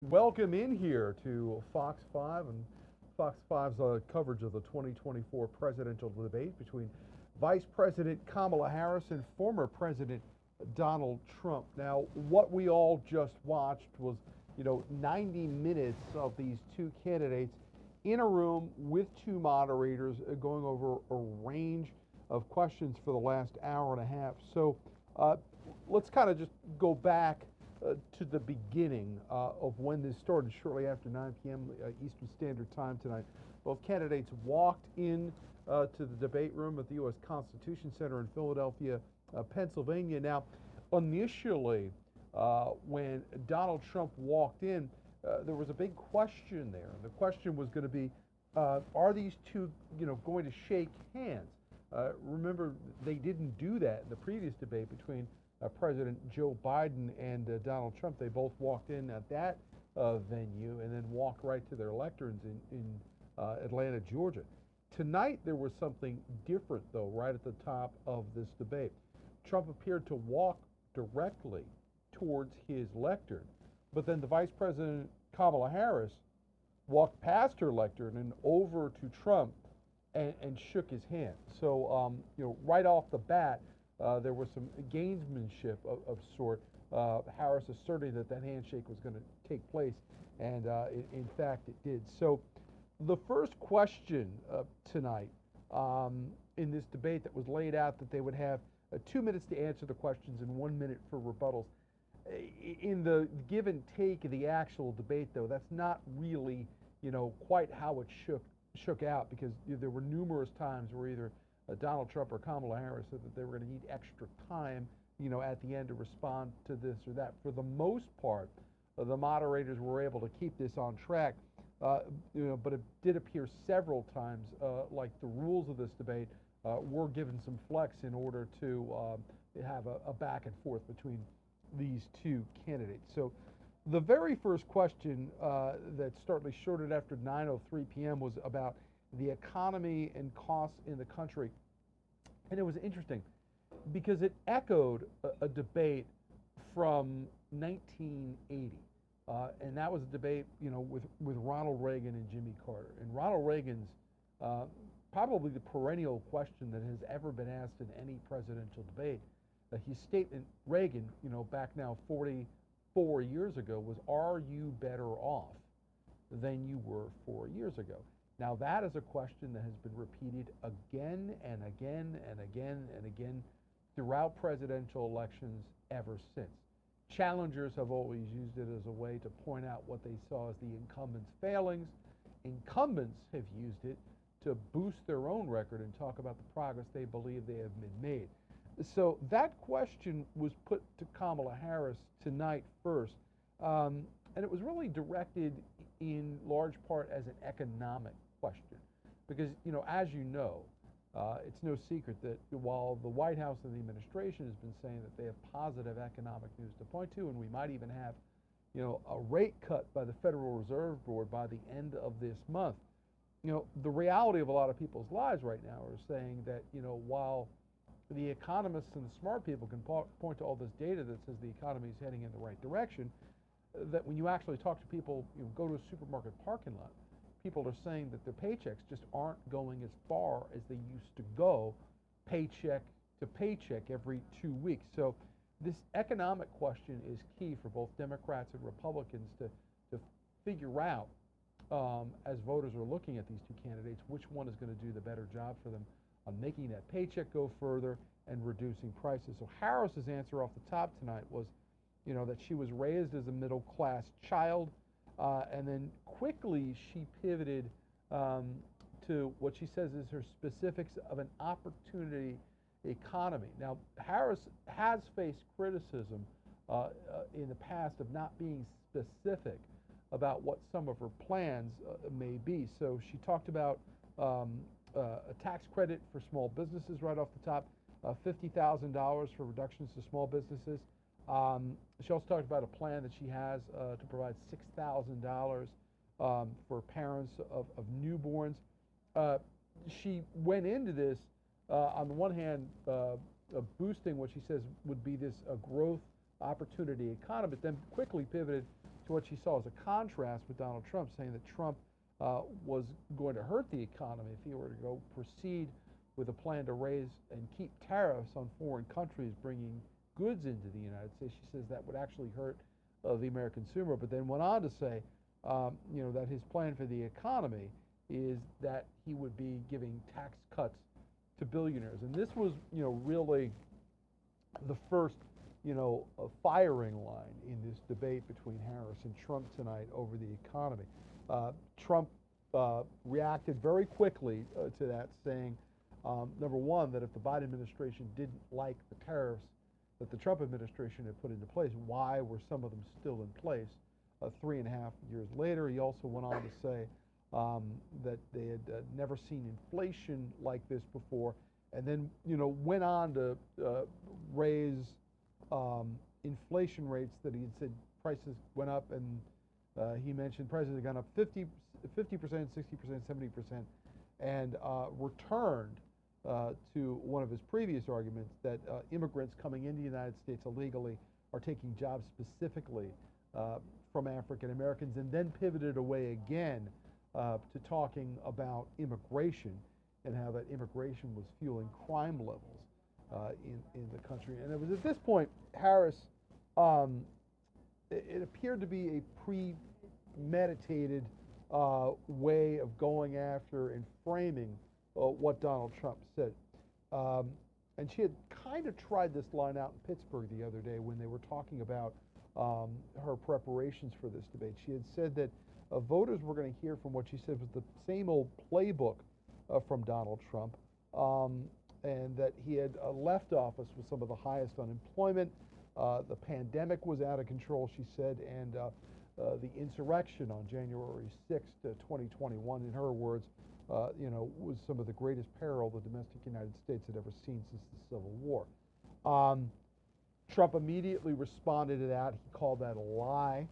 Welcome in here to Fox 5 and Fox 5's coverage of the 2024 presidential debate between Vice President Kamala Harris and former President Donald Trump. Now, what we all just watched was, 90 minutes of these two candidates in a room with two moderators going over a range of questions for the last hour and a half. So let's kind of just go back to the beginning of when this started, shortly after 9 p.m. Eastern Standard Time tonight. Both candidates walked in to the debate room at the U.S. Constitution Center in Philadelphia, Pennsylvania. Now, initially, when Donald Trump walked in, there was a big question there. The question was going to be, are these two, going to shake hands? Remember, they didn't do that in the previous debate between President Joe Biden and Donald Trump. They both walked in at that venue and then walked right to their lecterns in Atlanta, Georgia. Tonight, there was something different, though, right at the top of this debate. Trump appeared to walk directly towards his lectern, but then the Vice President Kamala Harris walked past her lectern and over to Trump and shook his hand. So, right off the bat, there was some gamesmanship of sort. Harris asserting that handshake was going to take place, and in fact it did. So the first question tonight in this debate that was laid out that they would have 2 minutes to answer the questions and 1 minute for rebuttals. In the give and take of the actual debate, though, that's not really, quite how it shook out, because there were numerous times where either Donald Trump or Kamala Harris said that they were going to need extra time, at the end to respond to this or that. For the most part, the moderators were able to keep this on track, but it did appear several times like the rules of this debate were given some flex in order to have a back and forth between these two candidates. So the very first question that started shortly after 9:03 p.m. was about the economy and costs in the country. And it was interesting because it echoed a debate from 1980. And that was a debate, with Ronald Reagan and Jimmy Carter. And Ronald Reagan's probably the perennial question that has ever been asked in any presidential debate. His statement, Reagan, back now 44 years ago, was, "Are you better off than you were 4 years ago?" Now, that is a question that has been repeated again and again and again and again throughout presidential elections ever since. Challengers have always used it as a way to point out what they saw as the incumbents' failings. Incumbents have used it to boost their own record and talk about the progress they believe they have been made. So that question was put to Kamala Harris tonight first, and it was really directed in large part as an economic question, because as it's no secret that while the White House and the administration has been saying that they have positive economic news to point to, and we might even have a rate cut by the Federal Reserve Board by the end of this month, the reality of a lot of people's lives right now are saying that while the economists and the smart people can point to all this data that says the economy is heading in the right direction, that when you actually talk to people, go to a supermarket parking lot, people are saying that their paychecks just aren't going as far as they used to go, paycheck to paycheck every 2 weeks. So this economic question is key for both Democrats and Republicans to figure out, as voters are looking at these two candidates, which one is going to do the better job for them on making that paycheck go further and reducing prices. So Harris's answer off the top tonight was, that she was raised as a middle-class child, and then quickly she pivoted to what she says is her specifics of an opportunity economy. Now, Harris has faced criticism in the past of not being specific about what some of her plans may be. So she talked about a tax credit for small businesses right off the top, $50,000 for reductions to small businesses. She also talked about a plan that she has to provide $6,000 for parents of newborns. She went into this, on the one hand, boosting what she says would be this growth opportunity economy, but then quickly pivoted to what she saw as a contrast with Donald Trump, saying that Trump was going to hurt the economy if he were to go proceed with a plan to raise and keep tariffs on foreign countries bringing goods into the United States. She says that would actually hurt the American consumer, but then went on to say, that his plan for the economy is that he would be giving tax cuts to billionaires. And this was, really the first, a firing line in this debate between Harris and Trump tonight over the economy. Trump reacted very quickly to that, saying, number one, that if the Biden administration didn't like the tariffs that the Trump administration had put into place, why were some of them still in place 3.5 years later? He also went on to say that they had never seen inflation like this before, and then went on to raise inflation rates that he had said prices went up, and he mentioned prices had gone up 50%, 60%, 70%, and returned to one of his previous arguments that immigrants coming into the United States illegally are taking jobs specifically from African Americans, and then pivoted away again to talking about immigration and how that immigration was fueling crime levels in the country. And it was at this point, Harris, it appeared to be a premeditated way of going after and framing what Donald Trump said. And she had kind of tried this line out in Pittsburgh the other day when they were talking about her preparations for this debate. She had said that voters were going to hear from what she said was the same old playbook from Donald Trump, and that he had left office with some of the highest unemployment. The pandemic was out of control, she said, and the insurrection on January 6th, 2021, in her words, was some of the greatest peril the domestic United States had ever seen since the Civil War. Trump immediately responded to that. He called that a lie.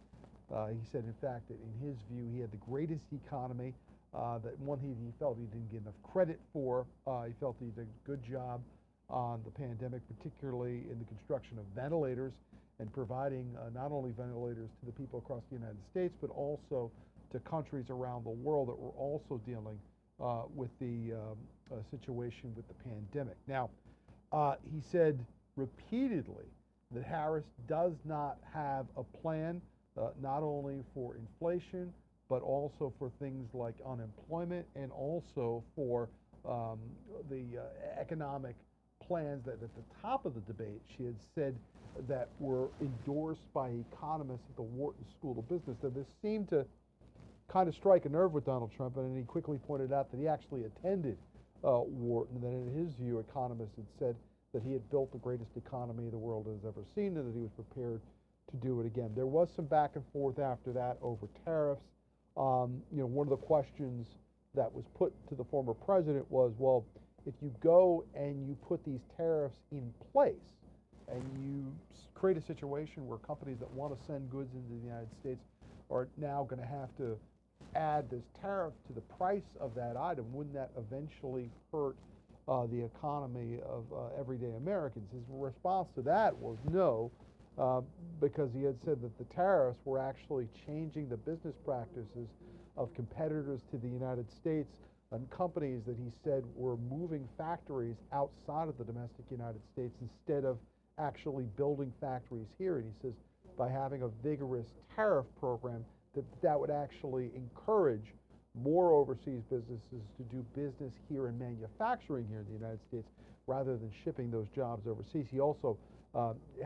He said, in fact, that in his view, he had the greatest economy, that one he felt he didn't get enough credit for. He felt he did a good job on the pandemic, particularly in the construction of ventilators and providing not only ventilators to the people across the United States, but also to countries around the world that were also dealing with the situation with the pandemic. Now, he said repeatedly that Harris does not have a plan, not only for inflation, but also for things like unemployment, and also for the economic plans that at the top of the debate she had said that were endorsed by economists at the Wharton School of Business. Now, this seemed to kind of strike a nerve with Donald Trump, and he quickly pointed out that he actually attended Wharton, that in his view, economists had said that he had built the greatest economy the world has ever seen, and that he was prepared to do it again. There was some back and forth after that over tariffs. One of the questions that was put to the former president was, well, if you go and you put these tariffs in place and you create a situation where companies that want to send goods into the United States are now going to have to add this tariff to the price of that item, wouldn't that eventually hurt the economy of everyday Americans? His response to that was no, because he had said that the tariffs were actually changing the business practices of competitors to the United States and companies that he said were moving factories outside of the domestic United States instead of actually building factories here. And he says by having a vigorous tariff program that would actually encourage more overseas businesses to do business here and manufacturing here in the United States rather than shipping those jobs overseas. He also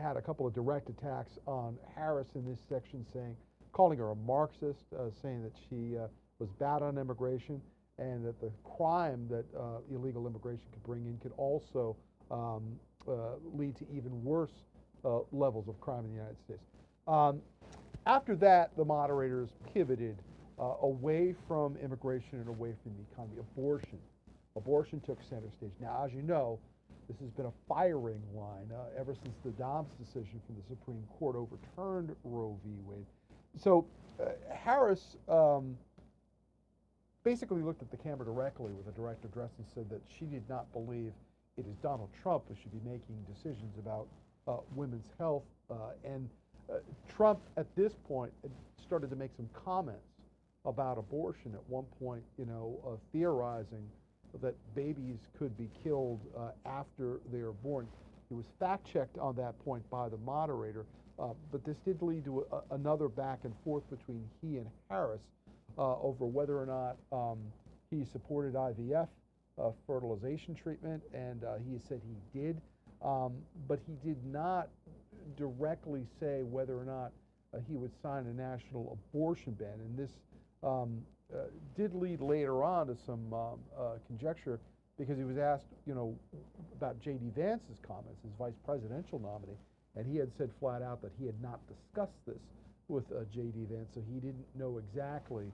had a couple of direct attacks on Harris in this section, calling her a Marxist, saying that she was bad on immigration, and that the crime that illegal immigration could bring in could also lead to even worse levels of crime in the United States. After that, the moderators pivoted away from immigration and away from the economy. Abortion took center stage. Now, as you know, this has been a firing line ever since the Dobbs decision from the Supreme Court overturned Roe v. Wade. So Harris basically looked at the camera directly with a direct address and said that she did not believe it is Donald Trump who should be making decisions about women's health. And Trump, at this point, had started to make some comments about abortion. At one point, theorizing that babies could be killed after they are born. He was fact-checked on that point by the moderator, but this did lead to another back and forth between he and Harris over whether or not he supported IVF, fertilization treatment, and he said he did, but he did not directly say whether or not he would sign a national abortion ban, and this did lead later on to some conjecture, because he was asked, about J.D. Vance's comments, his vice presidential nominee, and he had said flat out that he had not discussed this with J.D. Vance, so he didn't know exactly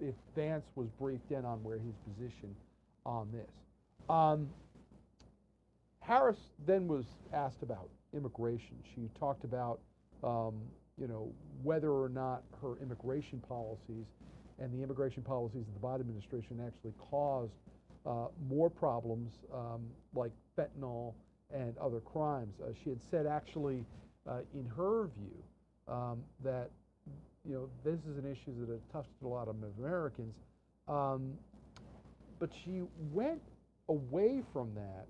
if Vance was briefed in on where his position on this. Harris then was asked about immigration. She talked about, whether or not her immigration policies and the immigration policies of the Biden administration actually caused more problems like fentanyl and other crimes. She had said actually, in her view, that this is an issue that has touched a lot of Americans, but she went away from that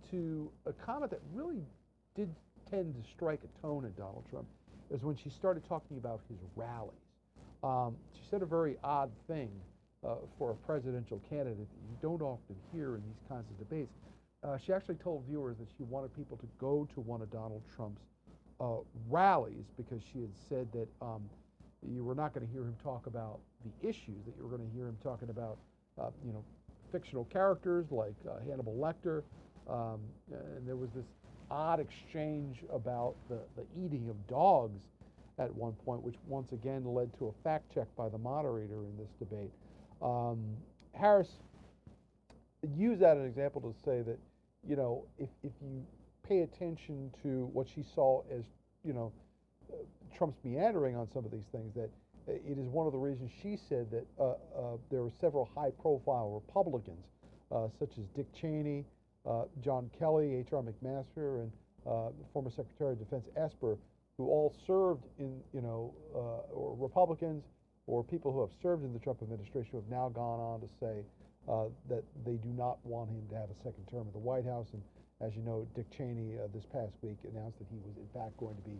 to a comment that really did tend to strike a tone at Donald Trump, is when she started talking about his rallies. She said a very odd thing for a presidential candidate that you don't often hear in these kinds of debates. She actually told viewers that she wanted people to go to one of Donald Trump's rallies, because she had said that you were not going to hear him talk about the issues, that you were going to hear him talking about, fictional characters like Hannibal Lecter, and there was this odd exchange about the eating of dogs at one point, which once again led to a fact check by the moderator in this debate. Harris used that as an example to say that, if you pay attention to what she saw as, Trump's meandering on some of these things, that it is one of the reasons she said that there were several high-profile Republicans, such as Dick Cheney, John Kelly, H.R. McMaster, and former Secretary of Defense Esper, who all served in, or Republicans or people who have served in the Trump administration, who have now gone on to say that they do not want him to have a second term at the White House. And as you know, Dick Cheney this past week announced that he was in fact going to be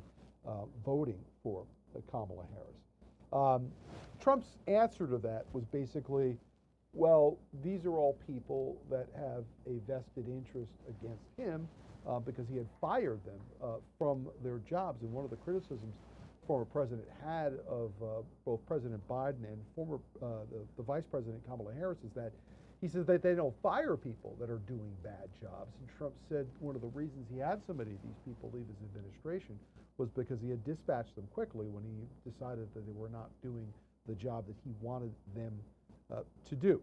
voting for Kamala Harris. Trump's answer to that was basically, well, these are all people that have a vested interest against him because he had fired them from their jobs. And one of the criticisms former president had of both President Biden and former the Vice President Kamala Harris is that he says that they don't fire people that are doing bad jobs. And Trump said one of the reasons he had so many of these people leave his administration was because he had dispatched them quickly when he decided that they were not doing the job that he wanted them to do.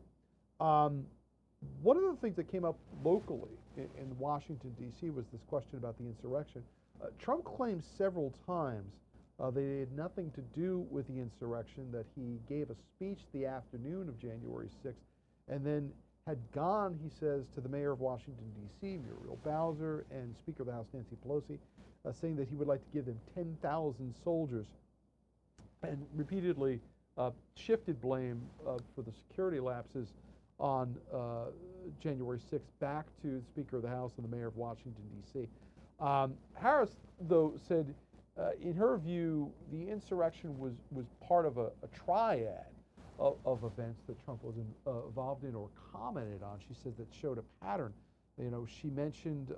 One of the things that came up locally in Washington, D.C. was this question about the insurrection. Trump claimed several times that it had nothing to do with the insurrection, that he gave a speech the afternoon of January 6th and then had gone, he says, to the mayor of Washington, D.C., Muriel Bowser, and Speaker of the House, Nancy Pelosi, saying that he would like to give them 10,000 soldiers, and repeatedly shifted blame for the security lapses on January 6th back to the Speaker of the House and the mayor of Washington, D.C. Harris, though, said in her view, the insurrection was part of a triad of events that Trump was involved in or commented on. She said that showed a pattern. She mentioned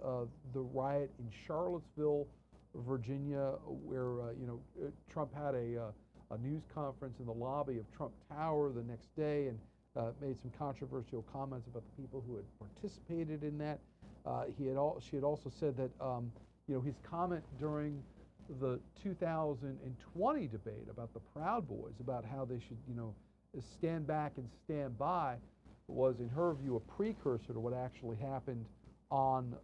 the riot in Charlottesville, Virginia, where Trump had a news conference in the lobby of Trump Tower the next day and made some controversial comments about the people who had participated in that. She had also said that his comment during the 2020 debate about the Proud Boys, about how they should stand back and stand by, was in her view a precursor to what actually happened on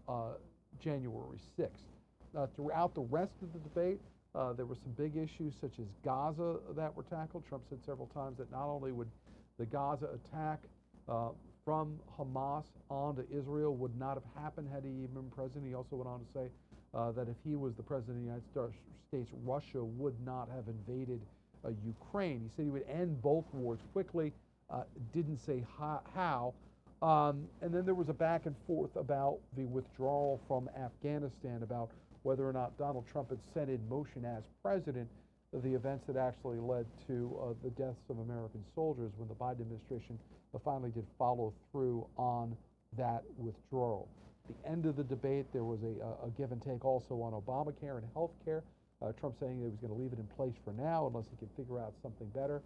January 6th. Throughout the rest of the debate, there were some big issues such as Gaza that were tackled. Trump said several times that not only would the Gaza attack from Hamas onto Israel would not have happened had he been president. He also went on to say that if he was the president of the United States, Russia would not have invaded Ukraine. He said he would end both wars quickly, didn't say how. And then there was a back and forth about the withdrawal from Afghanistan, about whether or not Donald Trump had set in motion as president the events that actually led to the deaths of American soldiers when the Biden administration finally did follow through on that withdrawal. At the end of the debate, there was a give and take also on Obamacare and health care. Trump saying he was going to leave it in place for now unless he could figure out something better.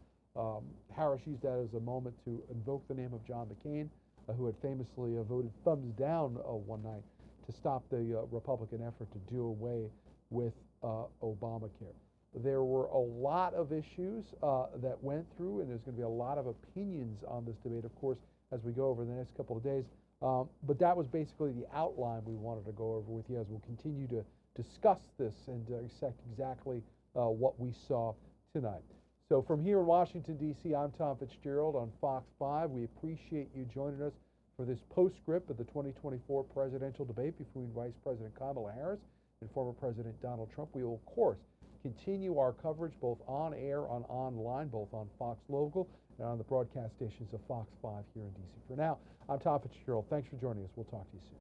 Harris used that as a moment to invoke the name of John McCain, who had famously voted thumbs down one night to stop the Republican effort to do away with Obamacare. There were a lot of issues that went through, and there's going to be a lot of opinions on this debate, of course, as we go over the next couple of days. But that was basically the outline we wanted to go over with you as we'll continue to discuss this and dissect exactly what we saw tonight. So from here in Washington, D.C., I'm Tom Fitzgerald on Fox 5. We appreciate you joining us for this postscript of the 2024 presidential debate between Vice President Kamala Harris and former President Donald Trump. We will, of course, continue our coverage both on air and online, both on Fox Local and on the broadcast stations of Fox 5 here in D.C. For now, I'm Tom Fitzgerald. Thanks for joining us. We'll talk to you soon.